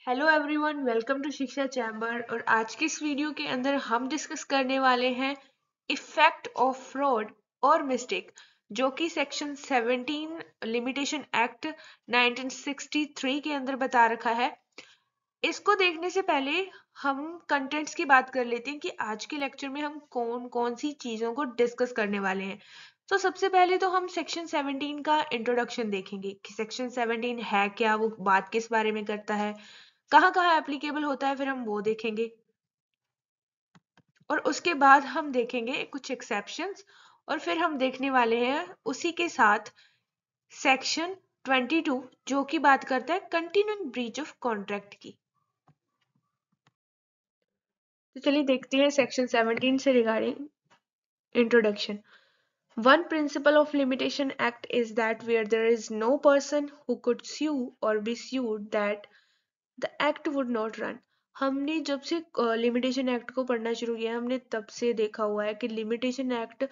Hello everyone, welcome to शिक्षा chamber. और आज के इस वीडियो के अंदर हम डिस्कस करने वाले हैं effect of fraud or mistake, जो कि सेक्शन 17 लिमिटेशन एक्ट 1963 के अंदर बता रखा है। इसको देखने से पहले हम कंटेंट्स की बात कर लेते हैं कि आज के लेक्चर में हम कौन कौन सी चीजों को डिस्कस करने वाले हैं। तो सबसे पहले तो हम सेक्शन 17 का इंट्रोडक्शन देखेंगे कि सेक्शन 17 है क्या, वो बात किस बारे में करता है, कहाँ कहाँ एप्लीकेबल होता है, फिर हम वो देखेंगे। और उसके बाद हम देखेंगे कुछ एक्सेप्शंस, और फिर हम देखने वाले हैं उसी के साथ सेक्शन 22 जो कि बात करता है कंटिन्यूइंग ब्रीच ऑफ कॉन्ट्रैक्ट की। तो चलिए देखते हैं सेक्शन 17 से regarding introduction. One principle of limitation act is that where there is no person who could sue or be sued, that the act would not run। हमने जब से limitation act को पढ़ना शुरू किया हमने तब से देखा हुआ है कि लिमिटेशन एक्ट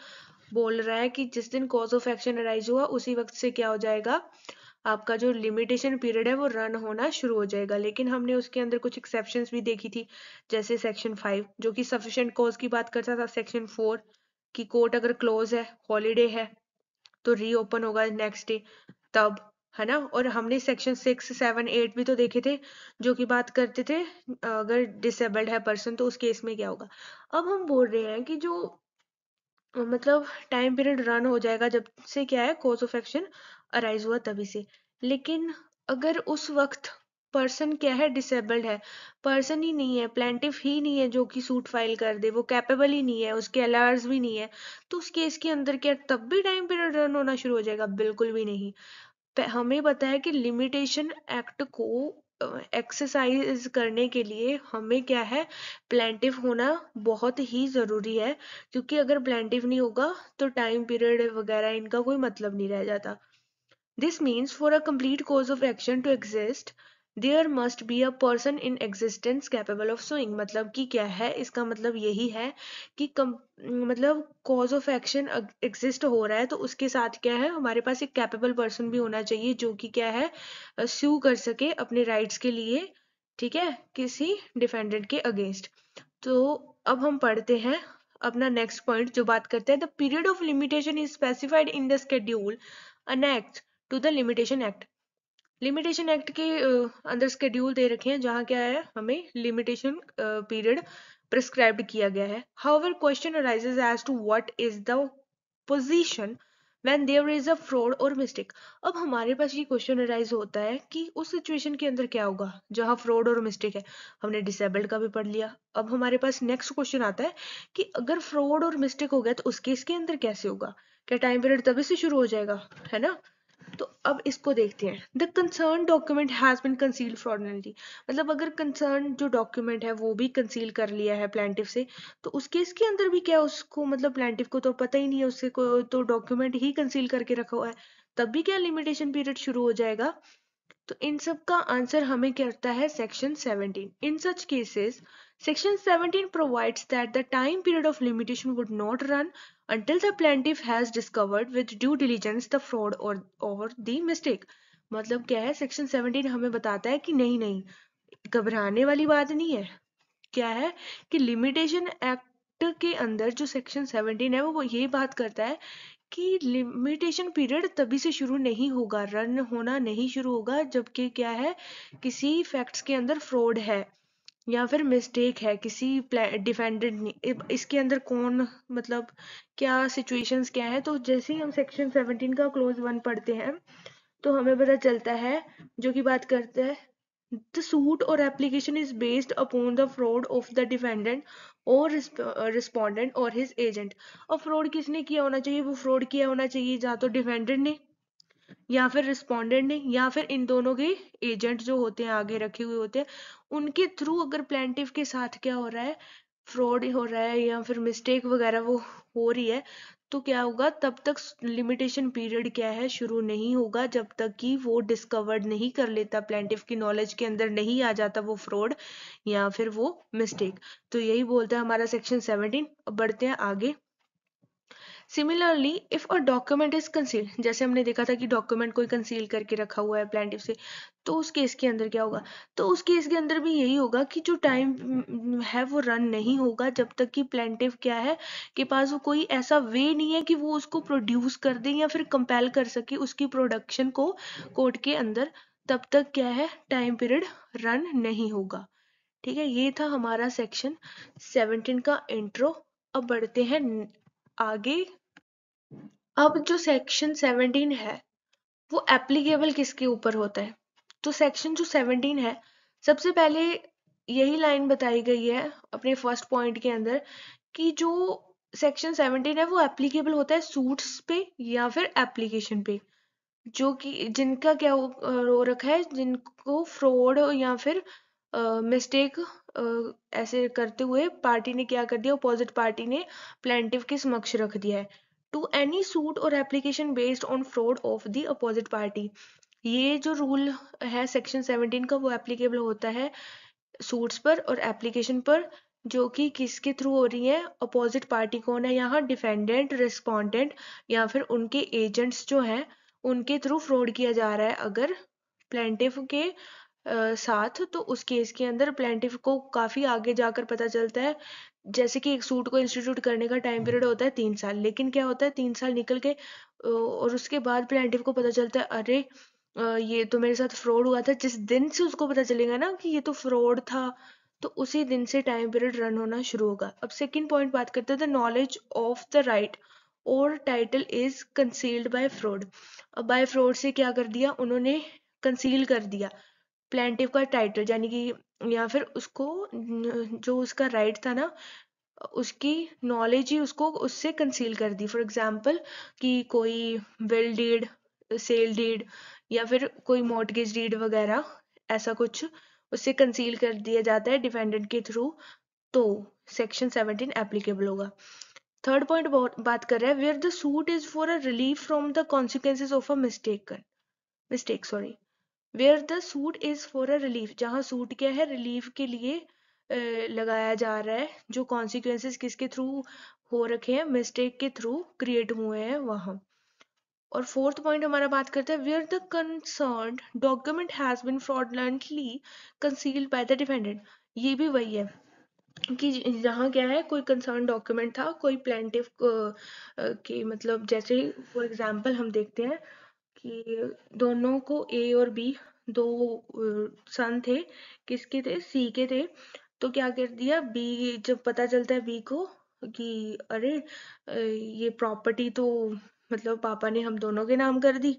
बोल रहा है कि जिस दिन कॉज ऑफ एक्शन अराइज हुआ उसी वक्त से क्या हो जाएगा, आपका जो लिमिटेशन पीरियड है वो रन होना शुरू हो जाएगा। लेकिन हमने उसके अंदर कुछ एक्सेप्शंस भी देखी थी, जैसे सेक्शन 5 जो कि सफिशिएंट कॉज की बात करता था, सेक्शन 4 कि कोर्ट अगर क्लोज है, हॉलीडे है, तो रीओपन होगा नेक्स्ट डे, तब, है ना। और हमने सेक्शन 6, 7, 8 भी तो देखे थे जो कि बात करते थे अगर डिसेबल्ड है पर्सन तो उस केस में क्या होगा। अब हम बोल रहे हैं कि जो मतलब टाइम पीरियड रन हो जाएगा जब से क्या है, कॉज ऑफ एक्शन अराइज हुआ तभी से। लेकिन अगर उस वक्त पर्सन क्या है, डिसेबल्ड है, पर्सन ही नहीं है, प्लेंटिफ ही नहीं है जो कि सूट फाइल कर दे, वो कैपेबल ही नहीं है, उसके एलआरस भी नहीं है, तो उस केस के अंदर क्या तब भी टाइम पीरियड रन होना शुरू हो जाएगा? बिल्कुल भी नहीं। हमें पता है कि लिमिटेशन एक्ट को एक्सरसाइज करने के लिए हमें क्या है, प्लेंटिफ होना बहुत ही जरूरी है, क्योंकि अगर प्लेंटिफ नहीं होगा तो टाइम पीरियड वगैरह इनका कोई मतलब नहीं रह जाता। This means for a complete cause of action to exist, there must be a person in existence capable of suing। मतलब कि क्या है, इसका मतलब यही है कि मतलब cause of action exist हो रहा है तो उसके साथ क्या है, हमारे पास एक capable person भी होना चाहिए जो कि क्या है, sue कर सके अपने rights के लिए, ठीक है, किसी डिफेंडेंट के अगेंस्ट। तो अब हम पढ़ते हैं अपना नेक्स्ट पॉइंट जो बात करते हैं, the period of limitation is specified in the schedule annexed to the limitation act. Limitation act के अंदर स्केड्यूल दे रखे हैं जहां क्या है, हमें लिमिटेशन पीरियड प्रिस्क्राइब्ड किया गया है। However question arises as to what is the position when there is a fraud or mistake. अब हमारे पास ये क्वेश्चन अराइज होता है कि उस सिचुएशन के अंदर क्या होगा जहां फ्रॉड और मिस्टेक है। हमने डिसेबल्ड का भी पढ़ लिया। अब हमारे पास नेक्स्ट क्वेश्चन आता है कि अगर फ्रॉड और मिस्टेक हो गया तो उस केस के अंदर कैसे होगा, क्या टाइम पीरियड तभी से शुरू हो जाएगा, है ना। तो अब इसको देखते हैं। The concern document has been concealed fraudulently. मतलब अगर कंसर्न जो डॉक्यूमेंट है वो भी कंसील कर लिया है प्लेंटिफ से, तो उस केस के अंदर भी क्या उसको, मतलब प्लेंटिफ को तो पता ही नहीं है, उससे को तो डॉक्यूमेंट ही कंसील करके रखा हुआ है, तब भी क्या लिमिटेशन पीरियड शुरू हो जाएगा। तो इन सब का आंसर हमें करता है section 17। In such cases section 17 provides that the time period of limitation would not run until the plaintiff has discovered with due diligence the fraud or the mistake। मतलब क्या है, सेक्शन 17 हमें बताता है कि नहीं नहीं, घबराने वाली बात नहीं है। क्या है कि लिमिटेशन एक्ट के अंदर जो सेक्शन 17 है वो यही बात करता है कि लिमिटेशन पीरियड तभी से शुरू नहीं होगा, रन होना नहीं शुरू होगा जबकि क्या है, किसी फैक्ट्स के अंदर फ्रॉड है या फिर मिस्टेक है किसी डिफेंडेंट ने। इसके अंदर कौन, मतलब क्या सिचुएशंस क्या है। तो जैसे ही हम सेक्शन 17 का क्लोज 1 पढ़ते हैं तो हमें पता चलता है, जो कि बात करता है, the suit or application is based upon the fraud of the defendant or respondent or his agent। और फ्रॉड किसने किया होना चाहिए, वो फ्रॉड किया होना चाहिए या तो डिफेंडेंट ने या फिर रिस्पोंडेंट ने या फिर इन दोनों के एजेंट जो होते हैं आगे रखे हुए होते हैं, उनके थ्रू अगर प्लेंटिफ के साथ क्या हो रहा है, फ्रॉड हो रहा है या फिर मिस्टेक वगैरह वो हो रही है, तो क्या होगा, तब तक लिमिटेशन पीरियड क्या है, शुरू नहीं होगा जब तक कि वो डिस्कवर्ड नहीं कर लेता, प्लेंटिफ की नॉलेज के अंदर नहीं आ जाता वो फ्रॉड या फिर वो मिस्टेक। तो यही बोलता है हमारा सेक्शन 17। अब बढ़ते हैं आगे। Similarly if a document is concealed, जैसे हमने देखा था कि डॉक्यूमेंट कोई कंसील करके रखा हुआ है प्लेंटिफ से, तो उस केस के अंदर क्या होगा, तो उस केस के अंदर भी यही होगा कि जो टाइम है वो रन नहीं होगा जब तक कि प्लेंटिफ क्या है के पास वो कोई ऐसा वे नहीं है कि वो उसको प्रोड्यूस कर दे या फिर कंपेल कर सके उसकी प्रोडक्शन को कोर्ट के अंदर, तब तक क्या है टाइम पीरियड रन नहीं होगा। ठीक है, ये था हमारा सेक्शन 17 का इंट्रो। अब बढ़ते हैं आगे। अब जो सेक्शन 17 है वो एप्लीकेबल किसके ऊपर होता है, तो सेक्शन जो 17 है, सबसे पहले यही लाइन बताई गई है अपने फर्स्ट पॉइंट के अंदर कि जो सेक्शन 17 है वो एप्लीकेबल होता है सूट्स पे या फिर एप्लीकेशन पे, जो कि जिनका क्या हो रखा है, जिनको फ्रॉड या फिर मिस्टेक ऐसे करते हुए पार्टी ने क्या कर दिया, अपोजिट पार्टी ने प्लेंटिफ के समक्ष रख दिया है। टू एनी सूट और application based on fraud of the opposite party, ये जो रूल है सेक्शन 17 का वो एप्लीकेबल होता है सूट्स पर और एप्लीकेशन पर, जो कि किसके थ्रू हो रही है, अपोजिट पार्टी कौन है यहाँ, डिफेंडेंट, रिस्पोंडेंट या फिर उनके एजेंट्स जो हैं उनके थ्रू फ्रॉड किया जा रहा है अगर प्लेंटिफ के साथ, तो उस केस के अंदर प्लेंटिफ को काफी आगे जाकर पता चलता है, जैसे कि एक सूट को इंस्टीट्यूट करने का टाइम पीरियड होता है 3 साल, लेकिन क्या होता है 3 साल निकल के और उसके बाद प्लेंटिफ को पता चलता है अरे ये तो मेरे साथ फ्रॉड हुआ था, जिस दिन से उसको पता चलेगा ना कि ये तो फ्रॉड था, तो उसी दिन से टाइम पीरियड रन होना शुरू होगा। अब सेकंड पॉइंट बात करते हैं, the knowledge of the right or title is concealed by fraud. अब बाय फ्रॉड से क्या कर दिया उन्होंने, कंसील कर दिया प्लेंटिव का टाइटल, यानी कि या फिर उसको जो उसका राइट था ना उसकी नॉलेज ही उसको उससे कंसील कर दी। फॉर एग्जाम्पल कि कोई विल डीड, सेल डीड या फिर कोई मॉर्टगेज डीड वगैरह ऐसा कुछ उससे कंसील कर दिया जाता है डिफेंडेंट के थ्रू, तो सेक्शन 17 एप्लीकेबल होगा। थर्ड पॉइंट बात कर रहा है where the suit is for a relief from the consequences of a mistake sorry, where the suit is for a relief, जहाँ सूट क्या है रिलीफ के लिए लगाया जा रहा है, जो कॉन्सिक्वेंसेस किसके थ्रू हो रखे हैं, मिस्टेक के थ्रू क्रिएट हुए हैं वहां। और फोर्थ पॉइंट हमारा बात करते हैं where the concerned document has been fraudulently concealed by the defendant, ये भी वही है कि जहाँ क्या है कोई कंसर्न डॉक्यूमेंट था कोई प्लेंटिफ के मतलब, जैसे फॉर एग्जांपल हम देखते हैं कि दोनों को ए और बी दो सन थे, किसके थे, सी के थे, तो क्या कर दिया बी, जब पता चलता है बी को कि अरे ये प्रॉपर्टी तो मतलब पापा ने हम दोनों के नाम कर दी,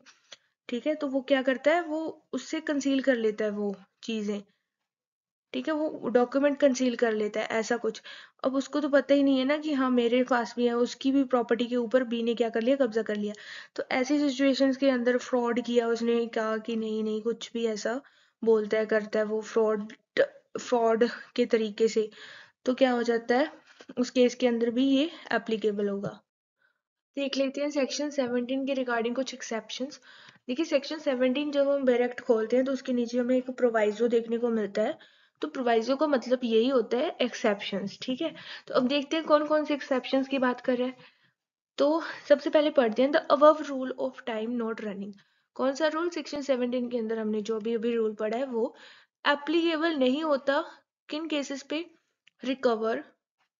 ठीक है, तो वो क्या करता है वो उससे कंसील कर लेता है वो चीजें, ठीक है, वो डॉक्यूमेंट कंसील कर लेता है ऐसा कुछ। अब उसको तो पता ही नहीं है ना कि हाँ मेरे पास भी है, उसकी भी प्रॉपर्टी के ऊपर बी ने क्या कर लिया, कब्जा कर लिया। तो ऐसी सिचुएशंस के अंदर फ्रॉड किया उसने, कहा कि नहीं नहीं कुछ भी ऐसा बोलता है करता है वो फ्रॉड, फ्रॉड के तरीके से, तो क्या हो जाता है उस केस के अंदर भी ये एप्लीकेबल होगा। देख लेते हैं सेक्शन 17 के रिगार्डिंग कुछ एक्सेप्शंस। देखिए सेक्शन 17 जब हम डायरेक्ट खोलते हैं तो उसके नीचे हमें एक प्रोवाइजो देखने को मिलता है, तो प्रोवाइजो का मतलब यही होता है एक्सेप्शंस, ठीक है। तो अब देखते हैं कौन कौन से एक्सेप्शंस की बात कर रहे हैं। तो सबसे पहले पढ़ते हैं the above rule of time not running. कौन सा रूल, सेक्शन 17 के अंदर हमने जो भी अभी रूल पढ़ा है वो एप्लीकेबल नहीं होता किन केसेस पे, recover,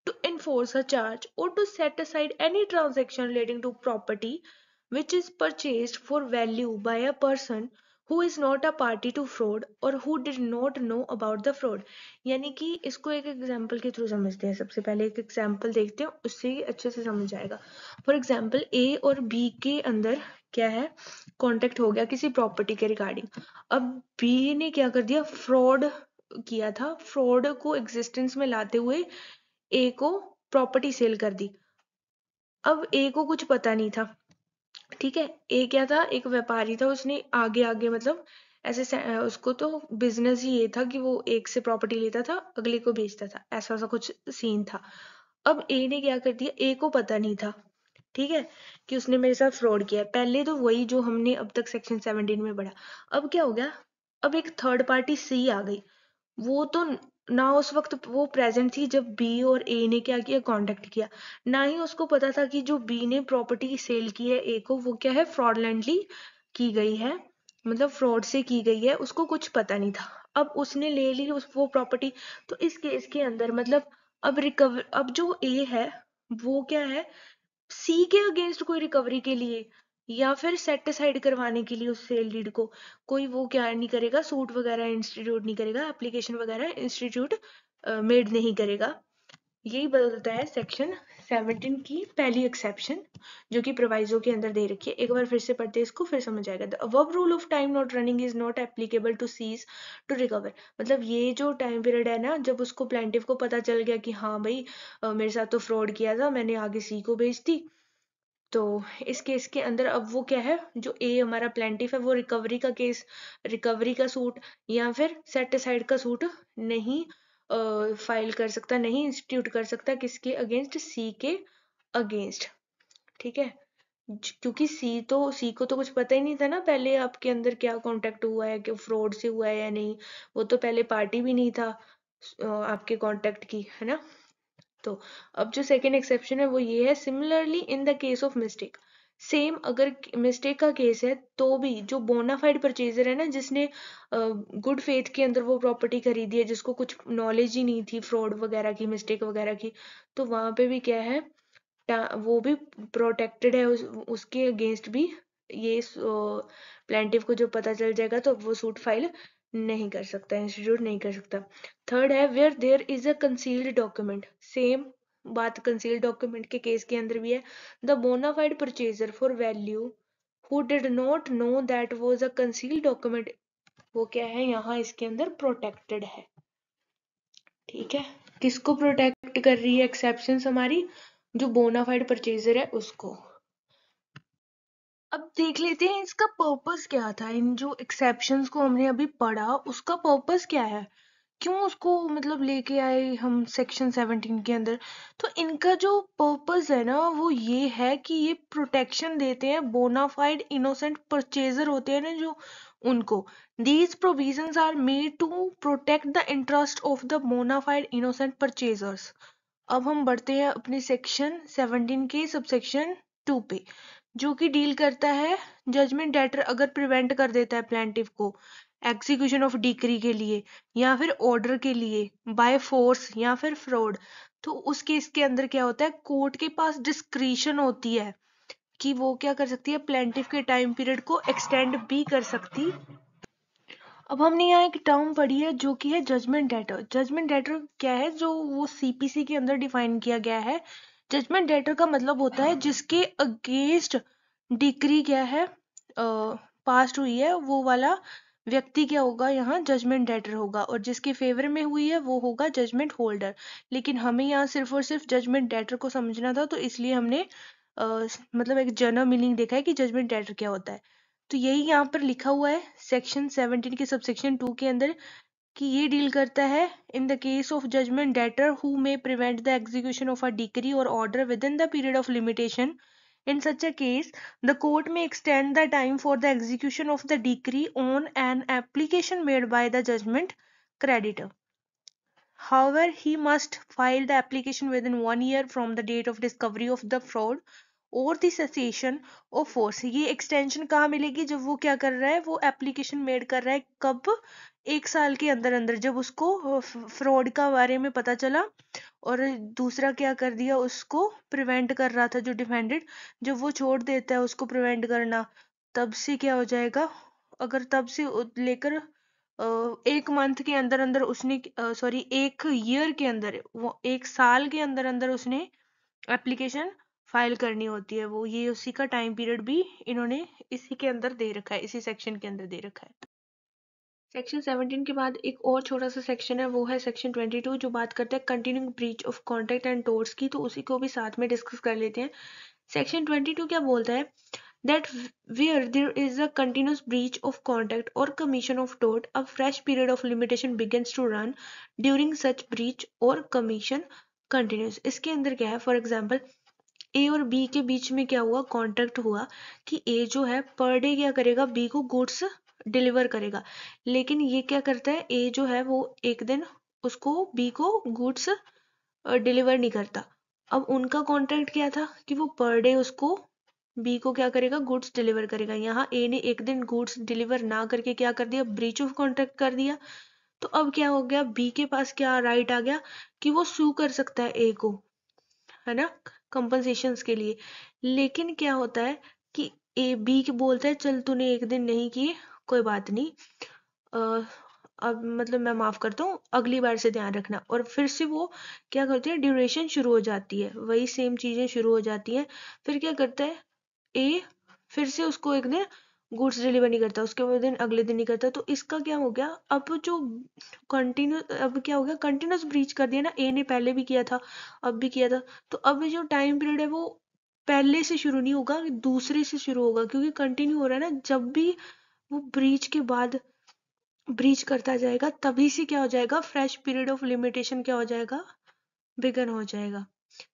to enforce a charge or to set aside any transaction relating to property which is purchased for value by a person who is not a party to fraud or who did not know about the fraud। यानी कि इसको एक example के through समझते हैं। सबसे पहले एक एग्जाम्पल देखते हैं, उससे ही अच्छे से समझ आएगा। फॉर एग्जाम्पल ए और बी के अंदर क्या है, कॉन्टेक्ट हो गया किसी प्रॉपर्टी के रिगार्डिंग। अब बी ने क्या कर दिया, फ्रॉड किया था, फ्रॉड को एग्जिस्टेंस में लाते हुए ए को प्रॉपर्टी सेल कर दी। अब ए को कुछ पता नहीं था, ठीक है, ए क्या था, एक व्यापारी था, उसने आगे आगे मतलब ऐसे उसको तो बिजनेस ही ये था कि वो एक से प्रॉपर्टी लेता था अगले को बेचता था, ऐसा सा कुछ सीन था। अब ए ने क्या कर दिया, ए को पता नहीं था, ठीक है, कि उसने मेरे साथ फ्रॉड किया है। पहले तो वही जो हमने अब तक सेक्शन 17 में पढ़ा। अब क्या हो गया, अब एक थर्ड पार्टी सी आ गई, वो तो ना उस वक्त वो प्रेजेंट थी जब बी और ए ने क्या किया, कांटेक्ट किया, ना ही उसको पता था कि जो बी ने प्रॉपर्टी सेल की है ए को, वो क्या है, फ्रॉडलेंटली की गई है, मतलब फ्रॉड से की गई है, उसको कुछ पता नहीं था। अब उसने ले ली वो प्रॉपर्टी। तो इस केस के अंदर मतलब अब जो ए है वो क्या है, सी के अगेंस्ट कोई रिकवरी के लिए या फिर सेट असाइड करवाने के लिए उस सेल डीड को कोई वो क्या नहीं करेगा, सूट वगैरह इंस्टीट्यूट नहीं करेगा, एप्लीकेशन वगैरह इंस्टीट्यूट मेड नहीं करेगा। यही बदलता है सेक्शन 17 की पहली एक्सेप्शन जो कि प्रोवाइजो के अंदर दे रखी है। एक बार फिर से पढ़ते हैं इसको, फिर समझ आएगा। The above rule of time not running is not applicable to cease to recover. मतलब ये जो टाइम पीरियड है ना, जब उसको प्लेंटिफ को पता चल गया कि हाँ भाई मेरे साथ तो फ्रॉड किया था, मैंने आगे सी को भेज दी, तो इस केस के अंदर अब वो क्या है, जो ए हमारा प्लेंटिफ है वो रिकवरी का केस, रिकवरी का सूट या फिर सेट असाइड का सूट नहीं फाइल कर सकता, नहीं इंस्टीट्यूट कर सकता, किसके अगेंस्ट, सी के अगेंस्ट। ठीक है, क्योंकि सी को तो कुछ पता ही नहीं था ना पहले आपके अंदर क्या कांटेक्ट हुआ है, कि फ्रॉड से हुआ है या नहीं, वो तो पहले पार्टी भी नहीं था आपके कांटेक्ट की, है ना। तो अब जो सेकेंड एक्सेप्शन है वो ये है, similarly in the case of mistake. Same अगर मिस्टेक का केस है तो भी जो बोनाफाइड परचेजर है ना, जिसने गुड फेथ के अंदर वो प्रॉपर्टी खरीदी है, जिसको कुछ नॉलेज ही नहीं थी फ्रॉड वगैरह की, मिस्टेक वगैरह की, तो वहां पे भी क्या है, वो भी प्रोटेक्टेड है, उसके अगेंस्ट भी ये प्लेंटिफ को जो पता चल जाएगा तो वो सूट फाइल नहीं कर सकता, इंस्टीट्यूट नहीं कर सकता। थर्ड है, where there is a concealed document. Same बात कंसील्ड डॉक्यूमेंट के केस के अंदर भी है। The bona fide purchaser for value who did not know that was a concealed document, वो क्या है यहाँ इसके अंदर प्रोटेक्टेड है। ठीक है, किसको प्रोटेक्ट कर रही है एक्सेप्शंस हमारी, जो बोनाफाइड परचेजर है उसको। अब देख लेते हैं इसका पर्पस क्या था, इन जो एक्सेप्शंस को हमने अभी पढ़ा उसका पर्पस क्या है, क्यों उसको मतलब लेके आए हम सेक्शन 17 के अंदर। तो इनका जो पर्पस है ना वो ये है कि ये प्रोटेक्शन देते हैं बोनाफाइड इनोसेंट परचेजर होते हैं ना जो, उनको। These provisions are made to protect the interest of the bona fide innocent purchasers. अब हम बढ़ते हैं अपने सेक्शन 17 के सबसेक्शन 2 पे, जो कि डील करता है जजमेंट डेटर अगर प्रिवेंट कर देता है प्लेंटिफ को एग्जीक्यूशन ऑफ डिक्री के लिए या फिर ऑर्डर के लिए बाय फोर्स या फिर फ्रॉड, तो उस केस के अंदर क्या होता है, कोर्ट के पास डिस्क्रिशन होती है कि वो क्या कर सकती है, प्लेंटिफ के टाइम पीरियड को एक्सटेंड भी कर सकती। अब हमने यहाँ एक टर्म पढ़ी है जो कि है जजमेंट डेटर। जजमेंट डेटर क्या है, जो वो सीपीसी के अंदर डिफाइन किया गया है। जजमेंट डेटर का मतलब होता है जिसके अगेंस्ट डिक्री क्या है, पास्ट हुई है, वो वाला व्यक्ति क्या होगा यहाँ, जजमेंट डेटर होगा, और जिसके फेवर में हुई है वो होगा जजमेंट होल्डर। लेकिन हमें यहाँ सिर्फ और सिर्फ जजमेंट डेटर को समझना था, तो इसलिए हमने मतलब एक जनरल मीनिंग देखा है कि जजमेंट डेटर क्या होता है। तो यही यहाँ पर लिखा हुआ है सेक्शन 17 के सबसेक्शन 2 के अंदर, कि ये डील करता है in the case of judgment debtor who may prevent the execution of a decree or order within the period of limitation. In such a case, the court may extend the time for the execution of the decree on an application made by the judgment creditor. However, he must file the application within 1 year from the date of discovery of the fraud और दी cessation of force. ये extension कहाँ मिलेगी, जब वो क्या कर रहा है, वो एप्लीकेशन मेड कर रहा है कब, 1 साल के अंदर अंदर, जब उसको फ्रॉड का बारे में पता चला और दूसरा क्या कर दिया, उसको प्रिवेंट कर रहा था जो डिफेंडेड, जब वो छोड़ देता है उसको प्रिवेंट करना, तब से क्या हो जाएगा, अगर तब से लेकर 1 मंथ के अंदर अंदर उसने, सॉरी 1 ईयर के अंदर, वो 1 साल के अंदर अंदर उसने एप्लीकेशन फाइल करनी होती है, वो ये उसी का टाइम पीरियड भी इन्होंने इसी के अंदर दे रखा है, इसी सेक्शन के अंदर दे रखा है। सेक्शन 17 के बाद एक और छोटा सा सेक्शन है, वो है सेक्शन 22, जो बात करता है continuing breach of contract and torts की, तो उसी को भी साथ में डिस्कस कर लेते हैं। सेक्शन 22 क्या बोलता है, that where there is a continuous breach of contract or commission of tort, a fresh period of limitation begins to run during such breach or commission continues। इसके अंदर क्या है, फॉर एग्जाम्पल ए और बी के बीच में क्या हुआ, कॉन्ट्रैक्ट हुआ कि ए जो है पर डे क्या करेगा, बी को गुड्स डिलीवर करेगा, लेकिन ये क्या करता है, ए जो है वो एक दिन उसको बी को गुड्स डिलीवर नहीं करता। अब उनका कॉन्ट्रैक्ट क्या था कि वो पर डे उसको बी को क्या करेगा, गुड्स डिलीवर करेगा। यहाँ ए ने एक दिन गुड्स डिलीवर ना करके क्या कर दिया, ब्रीच ऑफ कॉन्ट्रैक्ट कर दिया। तो अब क्या हो गया, बी के पास क्या राइट आ गया कि वो सू कर सकता है ए को, है ना, कंपनसेशंस के लिए। लेकिन क्या होता है कि ए बी के बोलता है चल तूने एक दिन नहीं किए, कोई बात नहीं, अ, अब मतलब मैं माफ करता हूँ, अगली बार से ध्यान रखना। और फिर से वो क्या करते हैं, ड्यूरेशन शुरू हो जाती है, वही सेम चीजें शुरू हो जाती हैं। फिर क्या करता है ए, फिर से उसको एक दिन गुड्स डिलीवर नहीं करता, उसके बाद दिन अगले दिन नहीं करता। तो इसका क्या हो गया, अब जो कंटिन्यू, अब क्या हो गया, कंटिन्यूस ब्रीच कर दिया ना, ए ने पहले भी किया था अब भी किया था। तो अब जो टाइम पीरियड है वो पहले से शुरू नहीं होगा, दूसरे से शुरू होगा, क्योंकि कंटिन्यू हो रहा है ना। जब भी वो ब्रीच के बाद ब्रीच करता जाएगा तभी से क्या हो जाएगा, फ्रेश पीरियड ऑफ लिमिटेशन क्या हो जाएगा, बिगन हो जाएगा।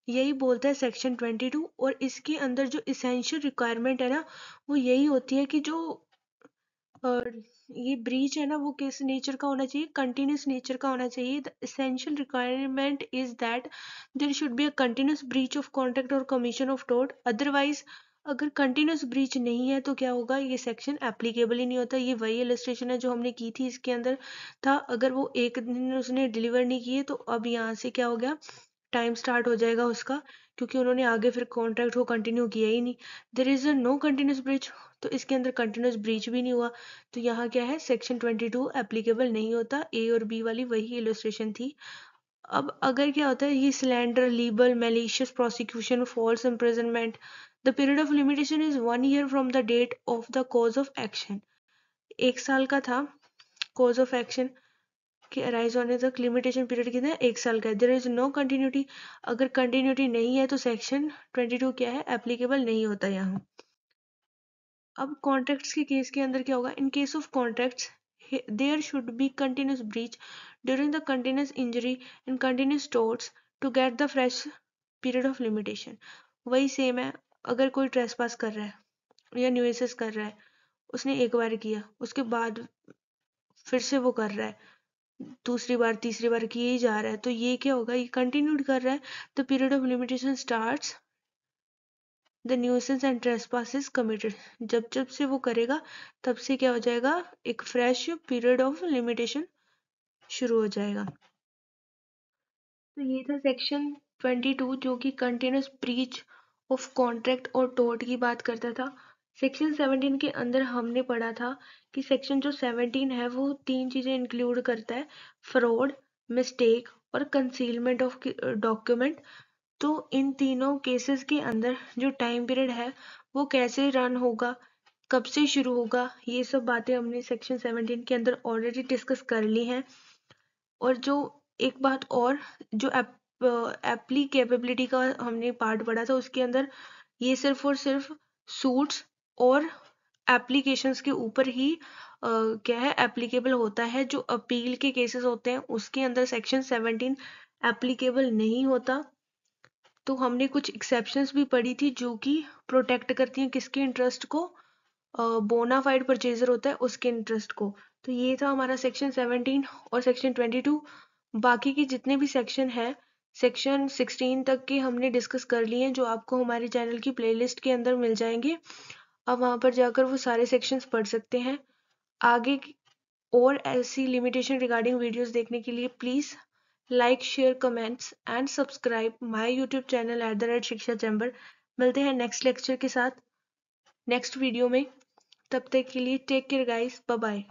यही बोलता है सेक्शन 22। और इसके अंदर जो इसेंशियल रिक्वायरमेंट है ना, वो यही होती है कि जो और ये ब्रीच है ना, वो किस नेचर का होना चाहिए, कंटिन्यूस नेचर का होना चाहिए। The essential requirement is that there should be a continuous breach of contract or commission of टोट। अदरवाइज अगर कंटिन्यूस ब्रीच नहीं है तो क्या होगा, ये सेक्शन एप्लीकेबल ही नहीं होता। ये वही इलस्ट्रेशन है जो हमने की थी, इसके अंदर था अगर वो एक दिन उसने डिलीवर नहीं किए तो अब यहाँ से क्या हो गया, टाइम स्टार्ट हो जाएगा उसका, क्योंकि उन्होंने आगे फिर कॉन्ट्रैक्ट को कंटिन्यू किया ही नहीं। There is a no continuous breach, तो इसके अंदर कंटिन्यूस ब्रीच भी नहीं हुआ। तो यहाँ क्या है, सेक्शन 22 एप्लीकेबल नहीं होता। ए और बी वाली वही इलस्ट्रेशन थी। अब अगर क्या होता है, ये slander, libel, malicious prosecution, false imprisonment, the period of limitation is 1 year from the date of the cause of action. 1 साल का था कॉज ऑफ एक्शन कि अराइज होने तक, लिमिटेशन पीरियड कितना है, 1 साल का है। देयर इज नो कंटिन्यूटी, अगर कंटिन्यूटी नहीं है तो सेक्शन 22 क्या है, एप्लीकेबल नहीं होता यहाँ। अब कॉन्ट्रैक्ट्स के केस के अंदर क्या होगा, in case of contracts there should be continuous breach during the continuous injury and continuous torts to get the fresh period of limitation. वही सेम है, अगर कोई ट्रेसपास कर रहा है या न्यूसेस कर रहा है, उसने एक बार किया, उसके बाद फिर से वो कर रहा है, दूसरी बार तीसरी बार किए ही जा रहा है, तो ये क्या होगा, ये कंटिन्यूड कर रहा है। The period of limitation starts the nuisance and trespass is committed. जब जब से वो करेगा तब से क्या हो जाएगा, एक फ्रेश पीरियड ऑफ लिमिटेशन शुरू हो जाएगा। तो ये था सेक्शन 22 जो कि कंटिन्यूस ब्रीच ऑफ कॉन्ट्रैक्ट और टोर्ट की बात करता था। सेक्शन 17 के अंदर हमने पढ़ा था कि सेक्शन जो 17 है वो 3 चीजें इंक्लूड करता है, फ्रॉड, मिस्टेक और कंसीलमेंट ऑफ डॉक्यूमेंट। तो इन तीनों केसेस के अंदर जो टाइम पीरियड है वो कैसे रन होगा, कब से शुरू होगा, ये सब बातें हमने सेक्शन 17 के अंदर ऑलरेडी डिस्कस कर ली हैं। और जो एक बात और, जो एप्लीकेबिलिटी का हमने पार्ट पढ़ा था, उसके अंदर ये सिर्फ और सिर्फ सूट्स और एप्लीकेशंस के ऊपर ही क्या है, एप्लीकेबल होता है। जो अपील के केसेस होते हैं उसके अंदर सेक्शन 17 एप्लीकेबल नहीं होता। तो हमने कुछ एक्सेप्शंस भी पढ़ी थी जो कि प्रोटेक्ट करती हैं किसके इंटरेस्ट को, बोनाफाइड परचेजर होता है उसके इंटरेस्ट को। तो ये था हमारा सेक्शन 17 और सेक्शन 22। बाकी के जितने भी सेक्शन है, सेक्शन 16 तक के हमने डिस्कस कर लिए हैं, जो आपको हमारे चैनल की प्लेलिस्ट के अंदर मिल जाएंगे। आप वहां पर जाकर वो सारे सेक्शंस पढ़ सकते हैं। आगे और ऐसी लिमिटेशन रिगार्डिंग वीडियोस देखने के लिए please like, share, comments and subscribe my YouTube channel @शिक्षा चैम्बर। मिलते हैं नेक्स्ट लेक्चर के साथ नेक्स्ट वीडियो में। तब तक के लिए take care guys, bye bye.